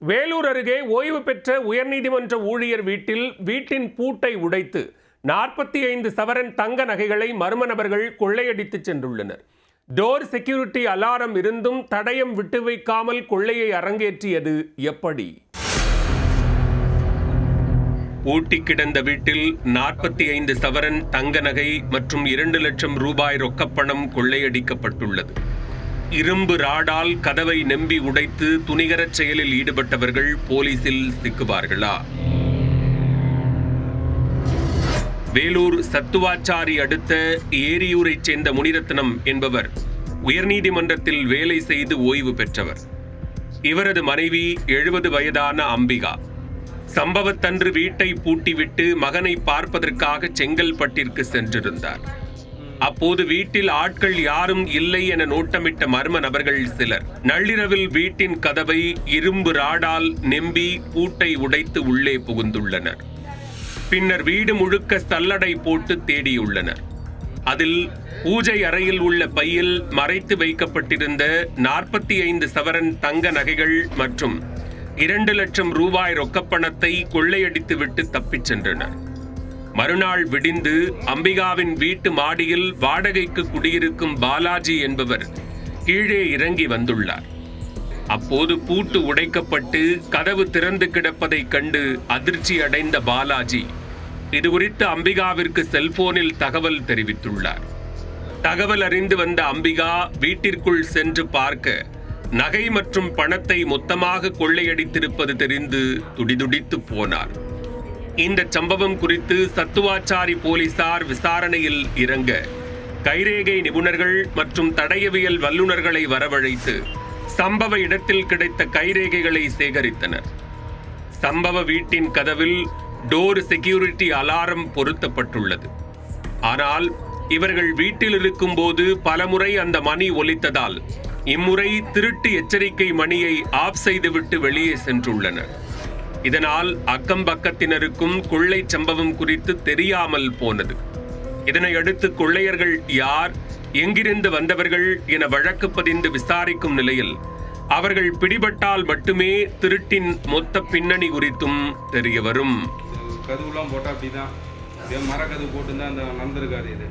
வேலூர் அருகே ஓய்வு பெற்ற உயர்நீதிமன்ற ஊழியர் வீட்டின் பூட்டை உடைத்து 45 சவரன் தங்க நகைகளை மர்ம நபர்கள் கொள்ளையடித்து சென்றுள்ளனர். டோர் செக்யூரிட்டி அலாரம் இருந்தும் தடயம் விட்டு வைக்காமல் கொள்ளையை அரங்கேற்றியது எப்படி? பூட்டி கிடந்த வீட்டில் 45 சவரன் தங்க நகை மற்றும் 2 லட்சம் ரூபாய் ரொக்கப்பணம் கொள்ளையடிக்கப்பட்டுள்ளது. இரும்பு ராடால் கதவை நம்பி உடைத்து துணிகரச் செயலில் ஈடுபட்டவர்கள் போலீசில் சிக்குவார்களா? வேலூர் சத்துவாச்சாரி அடுத்த ஏரியூரைச் சேர்ந்த முனிரத்னம் என்பவர் உயர்நீதிமன்றத்தில் வேலை செய்து ஓய்வு பெற்றவர். இவரது மனைவி 70 வயதான அம்பிகா சம்பவத்தன்று வீட்டை பூட்டிவிட்டு மகனை பார்ப்பதற்காக செங்கல்பட்டிற்கு சென்றிருந்தார். அப்போது வீட்டில் ஆட்கள் யாரும் இல்லை என நோட்டமிட்ட மர்ம நபர்கள் சிலர் நள்ளிரவில் வீட்டின் கதவை இரும்பு ராடால் நெம்பி பூட்டை உடைத்து உள்ளே புகுந்துள்ளனர். பின்னர் வீடு முழுக்க சல்லடை போட்டு தேடியுள்ளனர். அதில் பூஜை அறையில் உள்ள பையில் மறைத்து வைக்கப்பட்டிருந்த 45 சவரன் தங்க நகைகள் மற்றும் 2 லட்சம் ரூபாய் ரொக்கப்பணத்தை கொள்ளையடித்துவிட்டு தப்பிச் சென்றனர். மறுநாள் விடிந்து அம்பிகாவின் வீட்டு மாடியில் வாடகைக்கு குடியிருக்கும் பாலாஜி என்பவர் கீழே இறங்கி வந்துள்ளார். அப்போது பூட்டு உடைக்கப்பட்டு கதவு திறந்து கிடப்பதைக் கண்டு அதிர்ச்சி அடைந்த பாலாஜி இதுகுறித்து அம்பிகாவிற்கு செல்போனில் தகவல் தெரிவித்துள்ளார். தகவல் அறிந்து வந்த அம்பிகா வீட்டிற்குள் சென்று பார்க்க நகை மற்றும் பணத்தை மொத்தமாக கொள்ளையடித்திருப்பது தெரிந்து துடிதுடித்து போனார். இந்த சம்பவம் குறித்து சத்துவாச்சாரி போலீசார் விசாரணையில் இறங்க கைரேகை நிபுணர்கள் மற்றும் தடயவியல் வல்லுநர்களை வரவழைத்து சம்பவ இடத்தில் கிடைத்த கைரேகைகளை சேகரித்தனர். சம்பவ வீட்டின் கதவில் டோர் செக்யூரிட்டி அலாரம் பொருத்தப்பட்டுள்ளது. ஆனால் இவர்கள் வீட்டில் இருக்கும்போது பலமுறை அந்த மணி ஒலித்ததால் இம்முறை திருட்டு எச்சரிக்கை மணியை ஆஃப் செய்துவிட்டு வெளியே சென்றுள்ளனர். இதனால் அக்கம் பக்கத்தினருக்கும் கொள்ளை சம்பவம் குறித்து தெரியாமல் போனது. இதனை அடுத்து கொள்ளையர்கள் யார், எங்கிருந்து வந்தவர்கள் என வழக்கு பதிந்து விசாரிக்கும் நிலையில் அவர்கள் பிடிபட்டால் மட்டுமே திருட்டின் மொத்த பின்னணி குறித்தும் தெரிய வரும். கதவுலாம் போட்டா அப்படிதான் மரக்கதவு போட்டு தான் அந்த நடந்திருக்காரு. இது